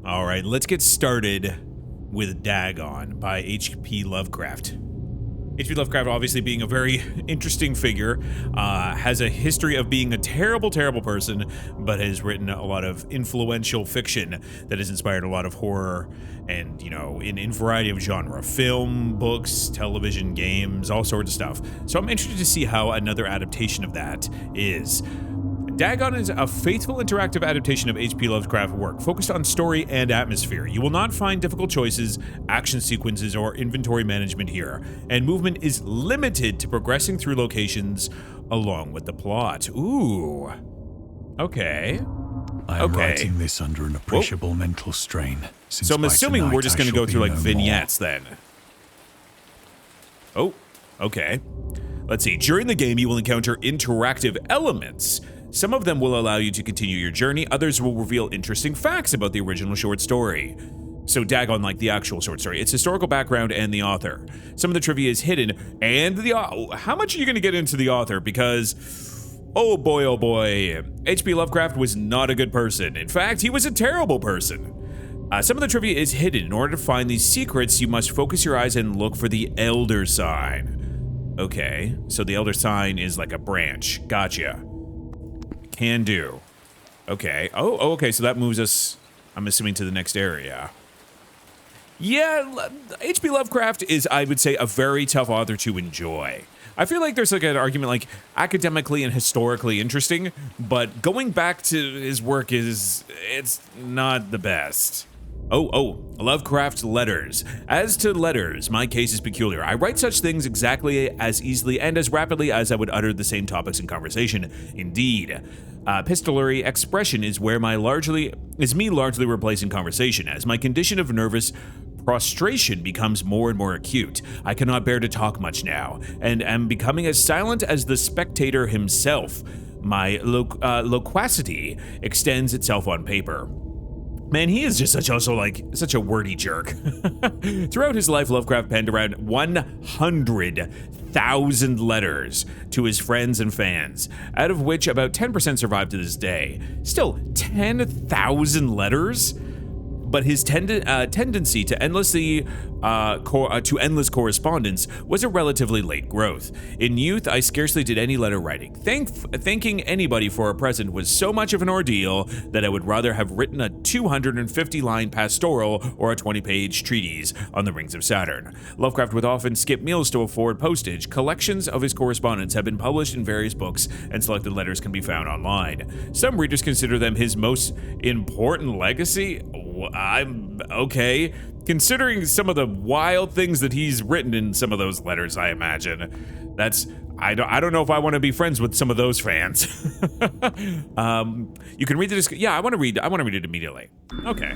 All right, let's get started with Dagon by H.P. Lovecraft. H.P. Lovecraft, obviously being a very interesting figure, has a history of being a terrible, terrible person, but has written a lot of influential fiction that has inspired a lot of horror and, in a variety of genre. Film, books, television, games, all sorts of stuff. So I'm interested to see how another adaptation of that is. Dagon is a faithful interactive adaptation of H.P. Lovecraft work, focused on story and atmosphere. You will not find difficult choices, action sequences, or inventory management here, and movement is limited to progressing through locations along with the plot. Ooh. Okay. I'm writing this under an appreciable mental strain. So I'm assuming we're just going to go through like vignettes then. Oh, okay. Let's see. During the game, you will encounter interactive elements. Some of them will allow you to continue your journey, others will reveal interesting facts about the original short story. So Dagon, like the actual short story, its historical background and the author. Some of the trivia is hidden, and how much are you going to get into the author? Because, oh boy, H.P. Lovecraft was not a good person. In fact, he was a terrible person. Some of the trivia is hidden. In order to find these secrets, you must focus your eyes and look for the Elder Sign. Okay, so the Elder Sign is like a branch. Gotcha. Can do. Okay. Oh, okay. So that moves us, I'm assuming, to the next area. Yeah, H.P. Lovecraft is, I would say, a very tough author to enjoy. I feel like there's like an argument like academically and historically interesting, but going back to his work it's not the best. Oh, Lovecraft letters. As to letters, my case is peculiar. I write such things exactly as easily and as rapidly as I would utter the same topics in conversation. Indeed, epistolary expression is where me largely replacing conversation, as my condition of nervous prostration becomes more and more acute. I cannot bear to talk much now, and am becoming as silent as the spectator himself. My loquacity extends itself on paper. Man, he is just such a wordy jerk. Throughout his life, Lovecraft penned around 100,000 letters to his friends and fans, out of which about 10% survive to this day. Still, 10,000 letters? But his tendency to endless correspondence was a relatively late growth. In youth, I scarcely did any letter writing. Thanking anybody for a present was so much of an ordeal that I would rather have written a 250-line pastoral or a 20-page treatise on the rings of Saturn. Lovecraft would often skip meals to afford postage. Collections of his correspondence have been published in various books, and selected letters can be found online. Some readers consider them his most important legacy. I'm okay. Considering some of the wild things that he's written in some of those letters, I imagine. I don't know if I want to be friends with some of those fans. You can read the yeah, I want to read it immediately. Okay.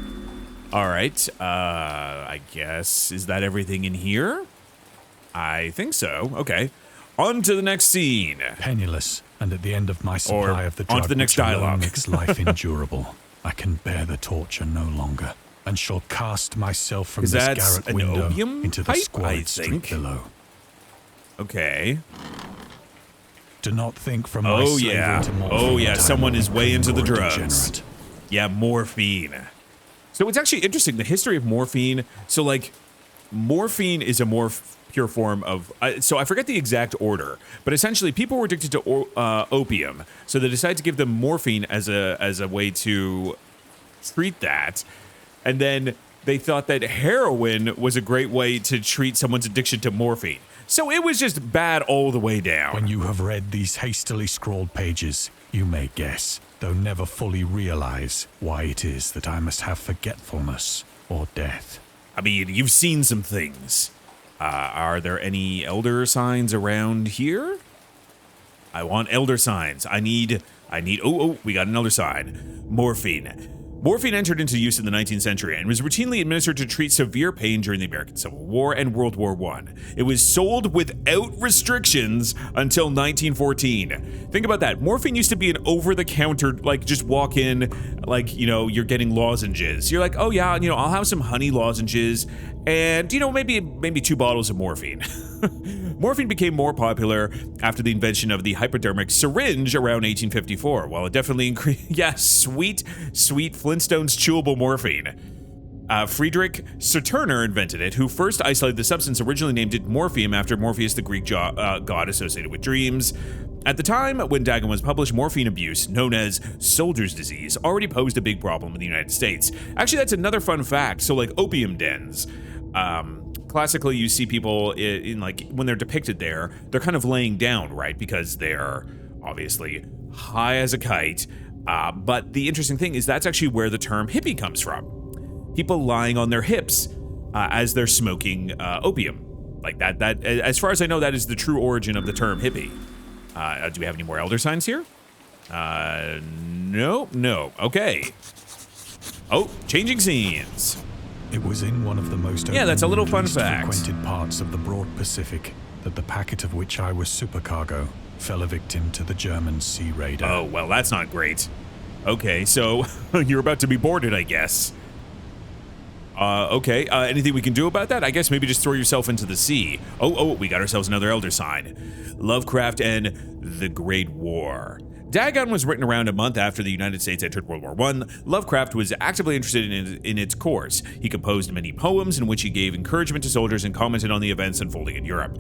All right. I guess, is that everything in here? I think so. Okay. On to the next scene. Penniless, and at the end of my supply of the drug, on to the next dialogue. Makes life endurable. I can bear the torture no longer, and shall cast myself from this garret window into the squalid street below. Okay. Do not think from my slavery to morphine. Oh yeah, someone is way into the drugs. Yeah, morphine. So it's actually interesting, the history of morphine. So like, morphine is a more pure form of, so I forget the exact order, but essentially people were addicted to opium, so they decided to give them morphine as a way to treat that, and then they thought that heroin was a great way to treat someone's addiction to morphine. So it was just bad all the way down. When you have read these hastily scrawled pages, you may guess, though never fully realize, why it is that I must have forgetfulness or death. I mean, you've seen some things. Are there any elder signs around here? I want elder signs. I need, oh, we got an elder sign. Morphine. Morphine entered into use in the 19th century and was routinely administered to treat severe pain during the American Civil War and World War I. It was sold without restrictions until 1914. Think about that. Morphine used to be an over-the-counter, like, just walk in, like, you're getting lozenges. You're like, oh yeah, I'll have some honey lozenges and, maybe 2 bottles of morphine. Morphine became more popular after the invention of the hypodermic syringe around 1854. While it definitely increased, yeah, sweet Flintstones chewable morphine. Friedrich Saturner invented it, who first isolated the substance, originally named it morphium after Morpheus, the Greek god associated with dreams. At the time when Dagon was published, morphine abuse, known as soldier's disease, already posed a big problem in the United States. Actually, that's another fun fact. So, like, opium dens. Classically, you see people in like, when they're depicted there, they're kind of laying down, right? Because they're obviously high as a kite. But the interesting thing is that's actually where the term hippie comes from. People lying on their hips as they're smoking opium. Like that, as far as I know, that is the true origin of the term hippie. Do we have any more elder signs here? No. Okay. Oh, changing scenes. It was in one of the most that's a little fun least fact. frequented parts of the broad Pacific that the packet of which I was supercargo fell a victim to the German sea raider. Oh, well, that's not great. Okay, so you're about to be boarded, I guess. Okay, anything we can do about that? I guess maybe just throw yourself into the sea. Oh, we got ourselves another elder sign. Lovecraft and the Great War. Dagon was written around a month after the United States entered World War I. Lovecraft was actively interested in its course. He composed many poems in which he gave encouragement to soldiers and commented on the events unfolding in Europe.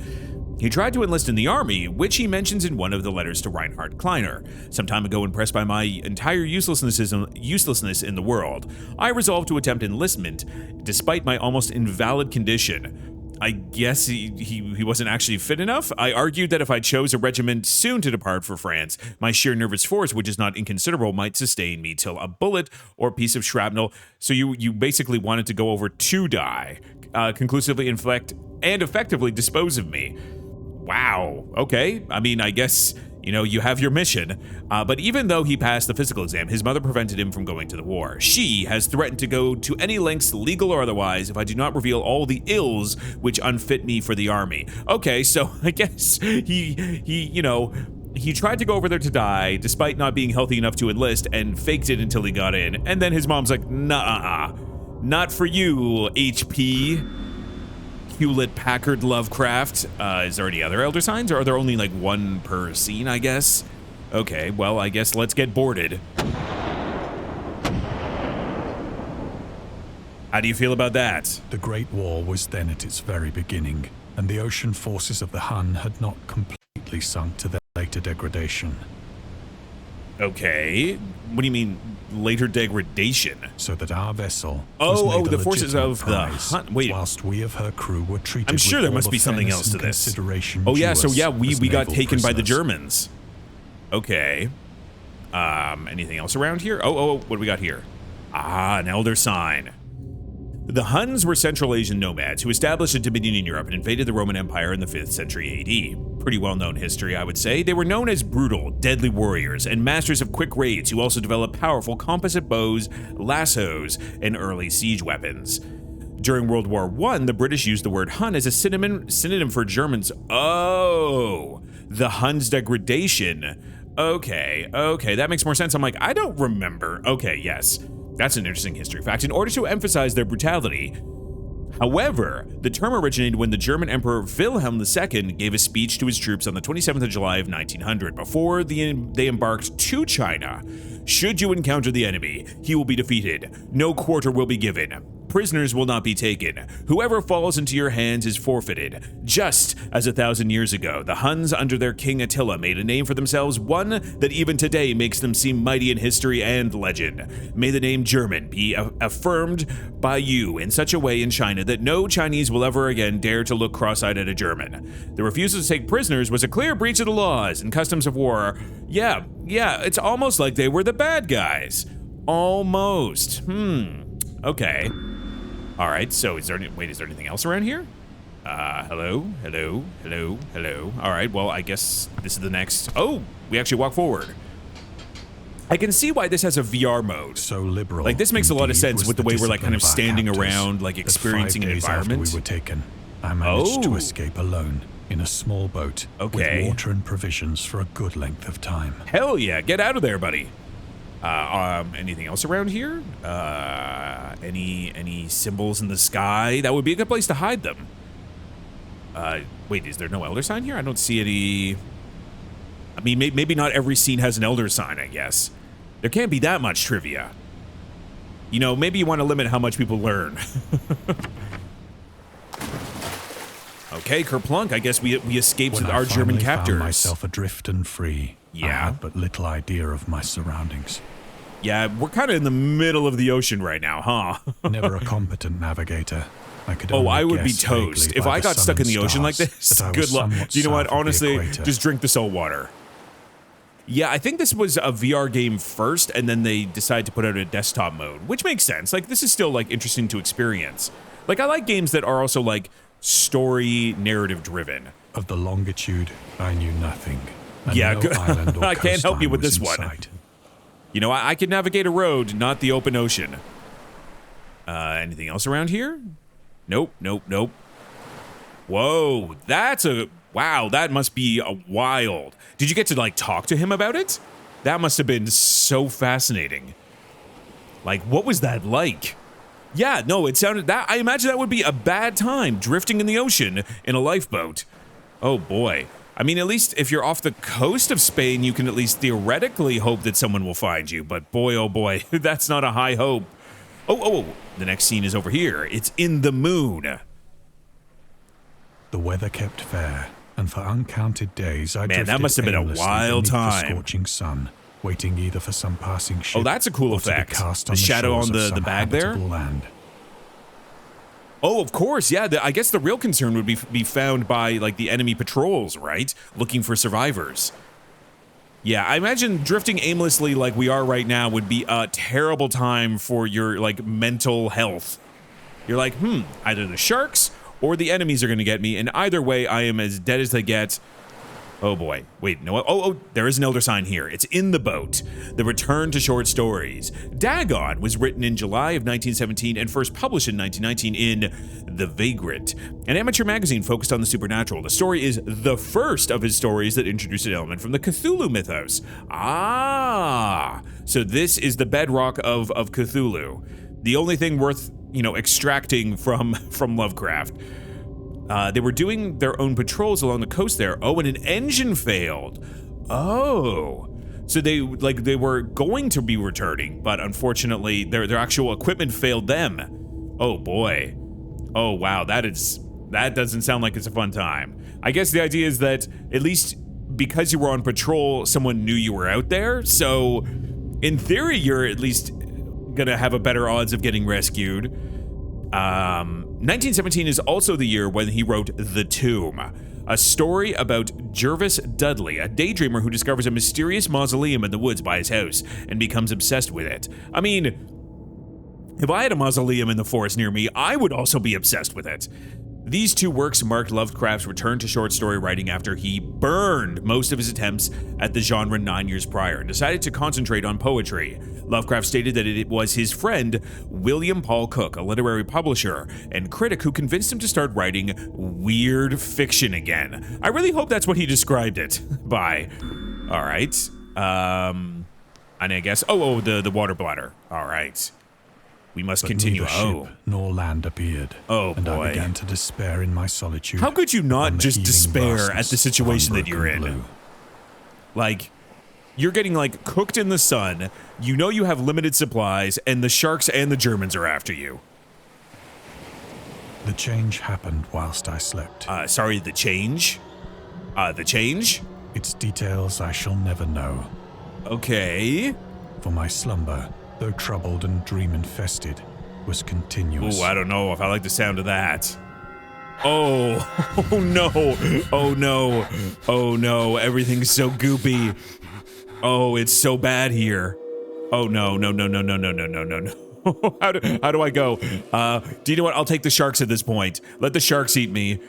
He tried to enlist in the army, which he mentions in one of the letters to Reinhard Kleiner. Some time ago, impressed by my entire uselessness in the world, I resolved to attempt enlistment despite my almost invalid condition. I guess he wasn't actually fit enough. I argued that if I chose a regiment soon to depart for France, my sheer nervous force, which is not inconsiderable, might sustain me till a bullet or piece of shrapnel. So you basically wanted to go over to die, conclusively inflict and effectively dispose of me. Wow. Okay. I mean, I guess, you have your mission. But even though he passed the physical exam, his mother prevented him from going to the war. She has threatened to go to any lengths, legal or otherwise, if I do not reveal all the ills which unfit me for the army. Okay, so I guess he tried to go over there to die, despite not being healthy enough to enlist, and faked it until he got in. And then his mom's like, nah, not for you, HP. Hewlett-Packard Lovecraft. Is there any other elder signs, or are there only like one per scene, I guess? Okay, well, I guess let's get boarded. How do you feel about that? The Great War was then at its very beginning, and the ocean forces of the Hun had not completely sunk to their later degradation. Okay, what do you mean later degradation? So that our vessel was made the forces of prize, the Hun. Wait, whilst we of her crew were treated I'm sure with there all must the be something fairness else to and this. consideration Oh yeah, due so us yeah, we as got naval taken by the prisoners. Germans. Okay. Anything else around here? Oh, what do we got here? An elder sign. The Huns were Central Asian nomads who established a dominion in Europe and invaded the Roman Empire in the 5th century AD. Pretty well-known history, I would say. They were known as brutal, deadly warriors and masters of quick raids who also developed powerful composite bows, lassos, and early siege weapons. During World War I, the British used the word Hun as a synonym for Germans. Oh, the Huns' degradation. Okay, that makes more sense. I'm like, I don't remember. Okay, yes. That's an interesting history fact. In order to emphasize their brutality, however, the term originated when the German Emperor Wilhelm II gave a speech to his troops on the 27th of July of 1900 before they embarked to China. Should you encounter the enemy, he will be defeated. No quarter will be given. Prisoners will not be taken. Whoever falls into your hands is forfeited. Just as 1,000 years ago, the Huns under their king Attila made a name for themselves, one that even today makes them seem mighty in history and legend. May the name German be affirmed by you in such a way in China that no Chinese will ever again dare to look cross-eyed at a German. The refusal to take prisoners was a clear breach of the laws and customs of war. Yeah, it's almost like they were the bad guys. Almost. Okay. All right, so is there anything else around here? Hello. All right, well, I guess this is the next. Oh, we actually walk forward. I can see why this has a VR mode. So liberal. Like, this makes a lot of sense with the way we're like kind of standing discipline of our around, like captors, experiencing that 5 an days after environment. we were taken, I managed to Oh. escape alone in a small boat Okay. with water and provisions for a good length of time. Hell yeah, get out of there, buddy. Anything else around here? Any symbols in the sky? That would be a good place to hide them. Wait, is there no elder sign here? I don't see any. I mean, maybe not every scene has an elder sign, I guess. There can't be that much trivia. You know, maybe you want to limit how much people learn. Okay, Kerplunk, I guess we escaped When our I German finally captors. found myself adrift and free. I Yeah. had but little idea of my surroundings. Yeah, we're kind of in the middle of the ocean right now, huh? Never a competent navigator. I could Oh, only I would be guess toast. vaguely If by I the got sun stuck in and the ocean like stars this, that I was good luck. somewhat Do you know what? south of the Honestly, equator. just drink the salt water. Yeah, I think this was a VR game first, and then they decided to put out a desktop mode, which makes sense. Like, this is still, like, interesting to experience. Like, I like games that are also, like, story narrative driven. Of the longitude, I knew nothing. And Yeah, no good. island or I can't help you coastline with was this in one. sight. You know, I can navigate a road, not the open ocean. Anything else around here? Nope, nope, nope. Whoa, wow, that must be a wild. Did you get to, like, talk to him about it? That must have been so fascinating. Like, what was that like? Yeah, no, it sounded that, I imagine that would be a bad time, drifting in the ocean in a lifeboat. Oh boy. I mean, at least if you're off the coast of Spain, you can at least theoretically hope that someone will find you. But boy, oh boy, that's not a high hope. Oh, the next scene is over here. It's in the moon. The weather kept fair, and for uncounted days I Man, that drifted must have been a aimlessly wild beneath time. the scorching sun, waiting either for some passing ship. Oh, that's a cool or to be effect. cast The on shadow shores on of the some bag there? habitable land. Oh, of course, yeah. I guess the real concern would be found by, like, the enemy patrols, right? Looking for survivors. Yeah, I imagine drifting aimlessly like we are right now would be a terrible time for your, like, mental health. You're like, either the sharks or the enemies are going to get me, and either way, I am as dead as they get. Oh boy. Wait, no. Oh, there is an elder sign here. It's in the boat. The Return to Short Stories. Dagon was written in July of 1917 and first published in 1919 in The Vagrant, an amateur magazine focused on the supernatural. The story is the first of his stories that introduced an element from the Cthulhu mythos. Ah, so this is the bedrock of Cthulhu. The only thing worth, extracting from Lovecraft. They were doing their own patrols along the coast there. Oh, and an engine failed. Oh. So they were going to be returning, but unfortunately their actual equipment failed them. Oh boy. Oh wow, that doesn't sound like it's a fun time. I guess the idea is that at least because you were on patrol, someone knew you were out there. So in theory, you're at least gonna have a better odds of getting rescued. 1917 is also the year when he wrote The Tomb, a story about Jervis Dudley, a daydreamer who discovers a mysterious mausoleum in the woods by his house and becomes obsessed with it. I mean, if I had a mausoleum in the forest near me, I would also be obsessed with it. These two works marked Lovecraft's return to short story writing after he burned most of his attempts at the genre 9 years prior and decided to concentrate on poetry. Lovecraft stated that it was his friend, William Paul Cook, a literary publisher and critic, who convinced him to start writing weird fiction again. I really hope that's what he described it by. All right. And I guess, the water bladder. All right. We must continue. Neither ship nor land appeared. Oh, and boy. I began to despair in my solitude. How could you not on the just heaving despair at vastness the situation of that you're in? unbroken blue. Like, you're getting, like, cooked in the sun, you know you have limited supplies, and the sharks and the Germans are after you. The change happened whilst I slept. Sorry, the change? The change? Its details I shall never know. Okay. For my slumber, though troubled and dream-infested, was continuous. Ooh, I don't know if I like the sound of that. Oh, oh no, oh no, oh no, everything's so goopy. Oh, it's so bad here. Oh no, no, no, no, no, no, no, no, no, no. How do I go? Do you know what? I'll take the sharks at this point. Let the sharks eat me.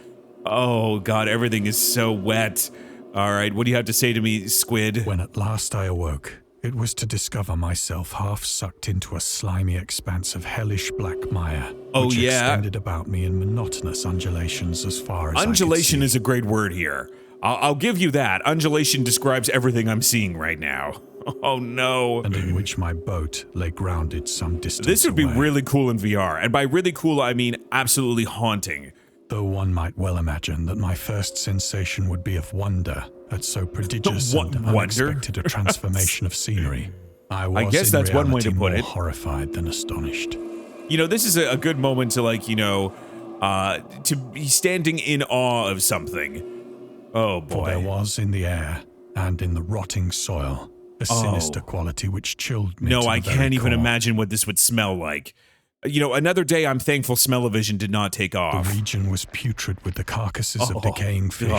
Oh God, everything is so wet. All right, what do you have to say to me, squid? When at last I awoke, it was to discover myself half sucked into a slimy expanse of hellish black mire, which extended about me in monotonous undulations as far as Undulation I could is a great word here. I'll give you that. Undulation describes everything I'm seeing right now. Oh no. and in which my boat lay grounded some distance This would be away. really cool in VR, and by really cool I mean absolutely haunting. Though one might well imagine that my first sensation would be of wonder at so prodigious and Wonder? unexpected a transformation of scenery. I guess that's one way to put it. More horrified than astonished. You know, this is a good moment to, like, you know, to be standing in awe of something. Oh, boy. For there was in the air and in the rotting soil a sinister quality which chilled me. No, to I the very can't even core. imagine what this would smell like. You know, another day I'm thankful smell-o-vision did not take off. The region was putrid with the carcasses of decaying fish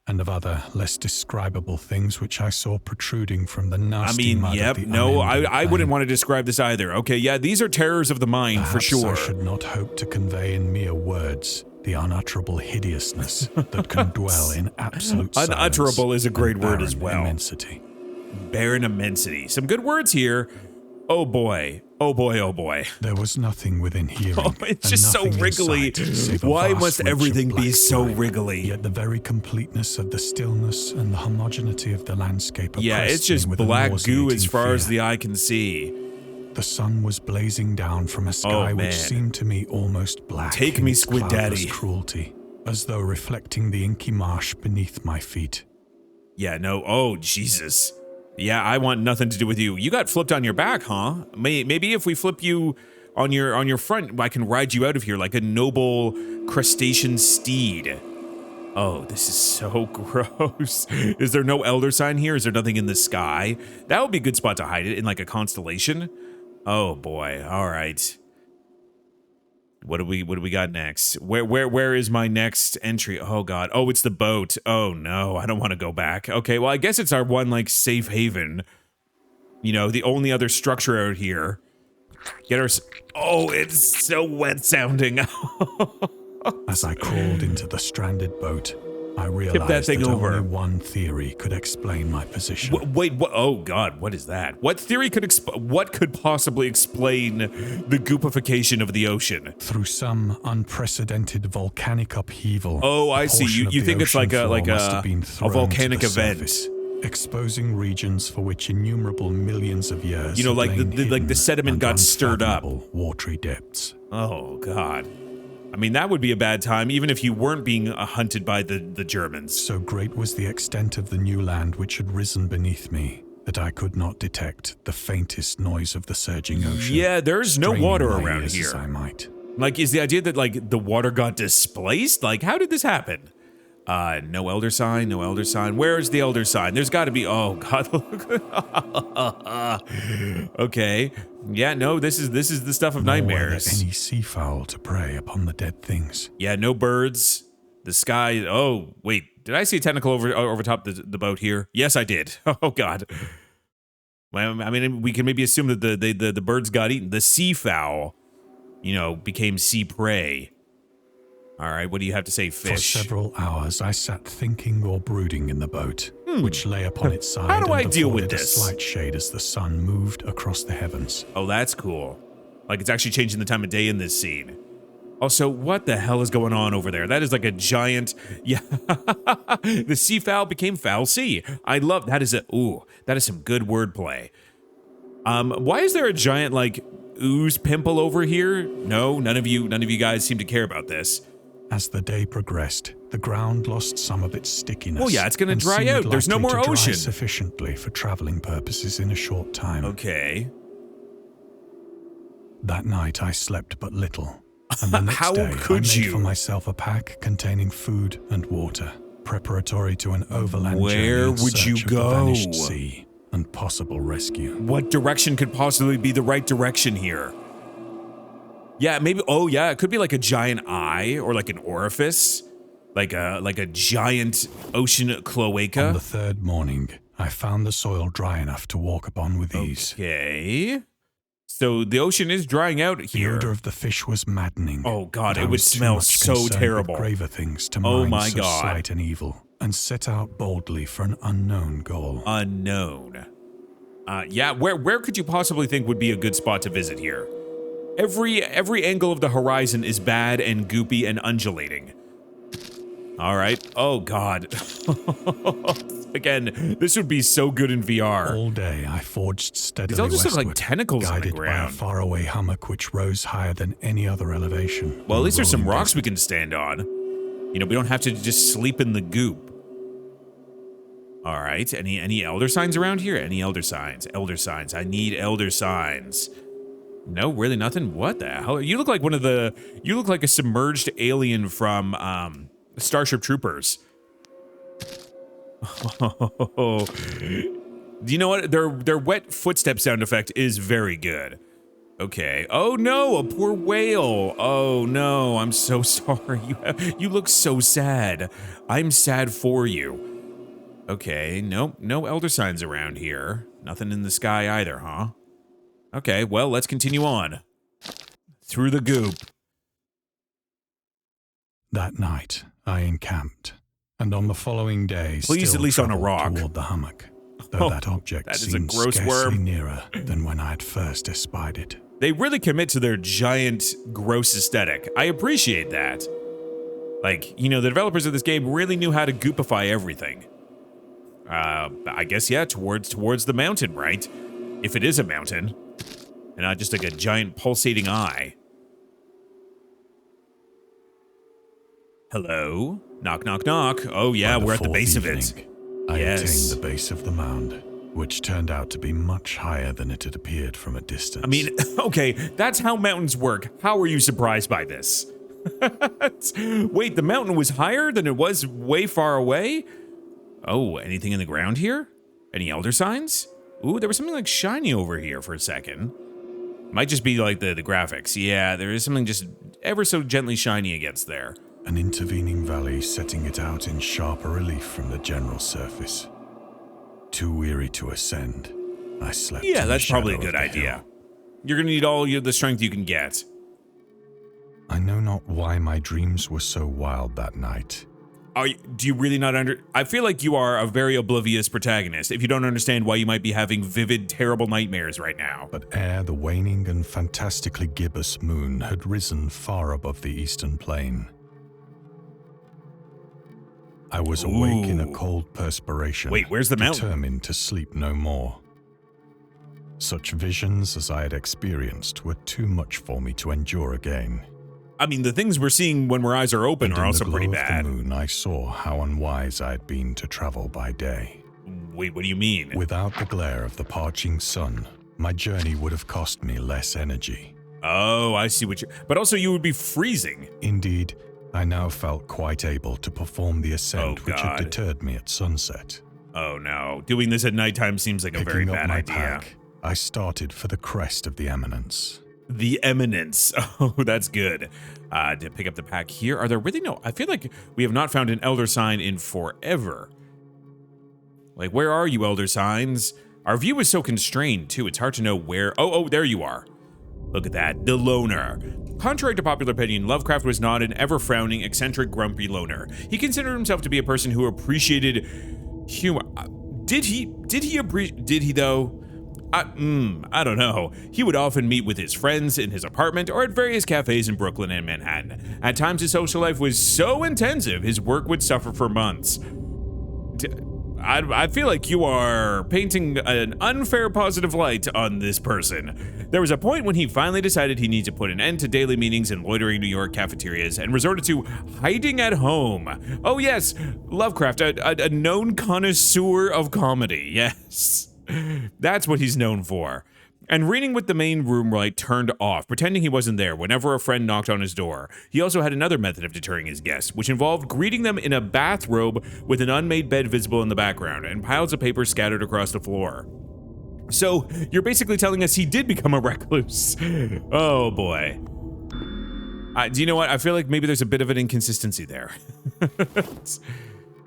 and of other less describable things which I saw protruding from the nasty mud of the I wouldn't want to describe this either. Okay, yeah, these are terrors of the mind. Perhaps for sure. I should not hope to convey in mere words the unutterable hideousness that can dwell in absolute silence. Unutterable is a great word as well. Immensity. Barren immensity. Some good words here. Oh boy. Oh boy, oh boy. There was nothing within hearing. Oh, it's just so wriggly. Why must everything be so wriggly? Yet the very completeness of the stillness and the homogeneity of the landscape. Yeah, it's just black goo as far as the eye can see. The sun was blazing down from a sky which seemed to me almost black. Take me, Squid Daddy. Cruelty, as though reflecting the inky marsh beneath my feet. Yeah, no. Oh, Jesus. Yeah, I want nothing to do with you. You got flipped on your back, huh? Maybe if we flip you on your front, I can ride you out of here like a noble crustacean steed. Oh, this is so gross. Is there no elder sign here? Is there nothing in the sky? That would be a good spot to hide it, in like a constellation. Oh boy. All right. What do we got next? Where is my next entry? Oh god. Oh, it's the boat. Oh no, I don't want to go back. Okay, well I guess it's our one like safe haven. You know, the only other structure out here. Get our Oh, it's so wet sounding. As I crawled into the stranded boat, I realized that only one theory could explain my position. Wait, what? Oh God, what is that? What theory what could possibly explain the goopification of the ocean? Through some unprecedented volcanic upheaval. Oh, I see. You think it's like a volcanic event, exposing regions for which innumerable millions of years. You know, like the sediment got stirred up. Watery depths. Oh God. I mean, that would be a bad time, even if you weren't being hunted by the Germans. So great was the extent of the new land which had risen beneath me that I could not detect the faintest noise of the surging ocean. Yeah, there's no water around here. As I might. Like, is the idea that, like, the water got displaced? Like, how did this happen? No elder sign, no elder sign. Where is the elder sign? There's got to be. Oh God, look. Okay, yeah, no, this is the stuff of nightmares. Any seafowl to prey upon the dead things. Yeah, no birds. The sky. Oh wait, did I see a tentacle over top the boat here? Yes, I did. Oh God. Well, I mean, we can maybe assume that the birds got eaten. The seafowl, you know, became sea prey. All right, what do you have to say, fish? For several hours, I sat thinking or brooding in the boat, which lay upon its side. How do I deal with this? A slight shade as the sun moved across the heavens. Oh, that's cool. Like, it's actually changing the time of day in this scene. Also, what the hell is going on over there? That is like a giant... Yeah. The seafowl became foul sea. I love... That is some good wordplay. Why is there a giant, like, ooze pimple over here? No, none of you guys seem to care about this. As the day progressed, the ground lost some of its stickiness. Well, yeah, it's going to dry out. There's no more ocean. Sufficiently for traveling purposes in a short time. Okay. That night, I slept but little. And the next day, I made for myself a pack containing food and water, preparatory to an overland journey in search of the vanished sea and possible rescue. What direction could possibly be the right direction here? Yeah, maybe. Oh, yeah, it could be like a giant eye or like an orifice, like a giant ocean cloaca. On the third morning, I found the soil dry enough to walk upon with ease. Okay. So the ocean is drying out here. The odor of the fish was maddening. Oh God, it would smell so terrible. Graver things to mind so slight and evil, and set out boldly for an unknown goal. Unknown. Yeah. Where could you possibly think would be a good spot to visit here? Every angle of the horizon is bad and goopy and undulating. All right. Oh God. Again, this would be so good in VR. All day I forged steadily These all just westward, look like tentacles on the guided ground. by a faraway hummock which rose higher than any other elevation. Well, at least there's some rocks we can stand on. You know, we don't have to just sleep in the goop. All right. Any elder signs around here? Any elder signs? Elder signs. I need elder signs. No, really nothing. What the hell? You look like you look like a submerged alien from Starship Troopers. Oh. Do you know what? Their wet footstep sound effect is very good. Okay. Oh no, a poor whale. Oh no, I'm so sorry. You look so sad. I'm sad for you. Okay, nope, no elder signs around here. Nothing in the sky either, huh? Okay, well, let's continue on. Through the goop. That night, I encamped, and on the following day, please at least on a rock toward the hummock, though that object seemed scarcely nearer than when I had first espied it. They really commit to their giant, gross aesthetic. I appreciate that. Like, you know, the developers of this game really knew how to goopify everything. I guess, yeah, towards the mountain, right? If it is a mountain. And not just like a giant pulsating eye. Hello? Knock, knock, knock. Oh yeah, we're at the base of it. I attained the base of the mound, which turned out to be much higher than it had appeared from a distance. I mean, okay, that's how mountains work. How are you surprised by this? Wait, the mountain was higher than it was way far away? Oh, anything in the ground here? Any elder signs? Ooh, there was something like shiny over here for a second. Might just be like the graphics. Yeah, there is something just ever so gently shiny against there. An intervening valley setting it out in sharper relief from the general surface. Too weary to ascend, I slept. Yeah, that's probably a good idea. You're gonna need all the strength you can get. I know not why my dreams were so wild that night. Do you really not I feel like you are a very oblivious protagonist if you don't understand why you might be having vivid, terrible nightmares right now. But ere the waning and fantastically gibbous moon had risen far above the eastern plain, I was awake in a cold perspiration. Wait, where's the mountain? Determined to sleep no more. Such visions as I had experienced were too much for me to endure again. I mean, the things we're seeing when our eyes are open are also pretty bad. In the moon, I saw how unwise I had been to travel by day. Wait, what do you mean? Without the glare of the parching sun, my journey would have cost me less energy. Oh, I see what you... But also you would be freezing. Indeed, I now felt quite able to perform the ascent which had deterred me at sunset. Oh no, doing this at nighttime seems like a very bad idea. Pack, I started for the crest of the eminence. The eminence. Oh, that's good. To pick up the pack here. Are there really no... I feel like we have not found an elder sign in forever. Like, where are you, elder signs? Our view is so constrained, too. It's hard to know where... Oh, there you are. Look at that. The loner. Contrary to popular opinion, Lovecraft was not an ever-frowning, eccentric, grumpy loner. He considered himself to be a person who appreciated humor. Did he, though? I don't know. He would often meet with his friends in his apartment or at various cafes in Brooklyn and Manhattan. At times, his social life was so intensive, his work would suffer for months. I feel like you are painting an unfair positive light on this person. There was a point when he finally decided he needed to put an end to daily meetings in loitering New York cafeterias and resorted to hiding at home. Oh yes, Lovecraft, a known connoisseur of comedy, yes. That's what he's known for. And reading with the main room light turned off, pretending he wasn't there whenever a friend knocked on his door. He also had another method of deterring his guests, which involved greeting them in a bathrobe with an unmade bed visible in the background and piles of paper scattered across the floor. So, you're basically telling us he did become a recluse. Oh boy. Do you know what? I feel like maybe there's a bit of an inconsistency there.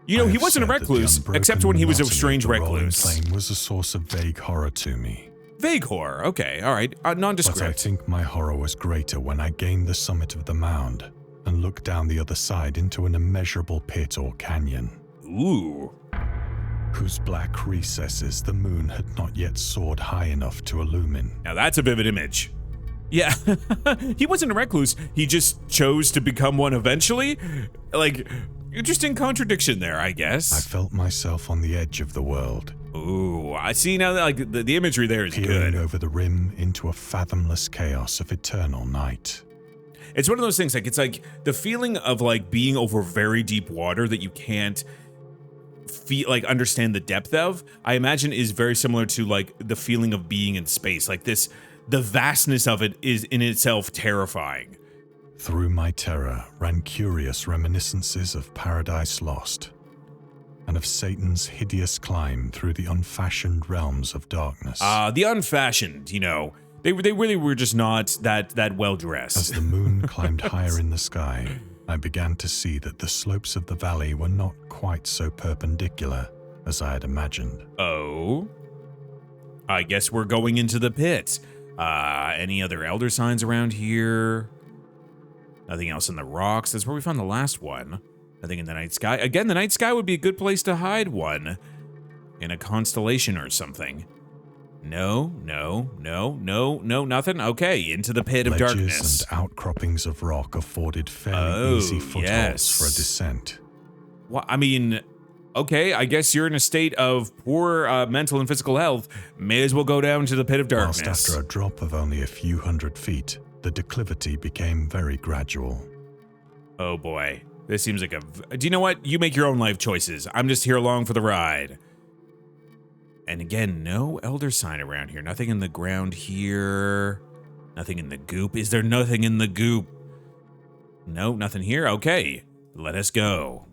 You know, he wasn't a recluse, except when he was a strange recluse. The plane was a source of vague horror to me. Vague horror, okay, all right, nondescript. But I think my horror was greater when I gained the summit of the mound and looked down the other side into an immeasurable pit or canyon. Ooh. Whose black recesses the moon had not yet soared high enough to illumine. Now that's a vivid image. Yeah, he wasn't a recluse, he just chose to become one eventually. Like, interesting contradiction there, I guess. I felt myself on the edge of the world. Ooh, I see now that like the imagery there is peering good. Over the rim into a fathomless chaos of eternal night. It's one of those things, like, it's like the feeling of like being over very deep water that you can't understand the depth of, I imagine is very similar to like the feeling of being in space. Like this, the vastness of it is in itself terrifying. Through my terror ran curious reminiscences of Paradise Lost, and of Satan's hideous climb through the unfashioned realms of darkness. The unfashioned, you know, they really were just not that well dressed. As the moon climbed higher in the sky, I began to see that the slopes of the valley were not quite so perpendicular as I had imagined. Oh, I guess we're going into the pit. Any other elder signs around here? Nothing else in the rocks. That's where we found the last one. Nothing in the night sky. Again, the night sky would be a good place to hide one. In a constellation or something. No, nothing. Okay, into the pit of darkness. Ledges and outcroppings of rock afforded fairly easy footholds for a descent. Well, I mean, okay, I guess you're in a state of poor mental and physical health. May as well go down to the pit of darkness. Whilst after a drop of only a few hundred feet, the declivity became very gradual. Oh boy, this seems like a... Do you know what? You make your own life choices. I'm just here along for the ride. And again, no elder sign around here. Nothing in the ground here. Nothing in the goop. Is there nothing in the goop? No, nothing here? Okay, let us go.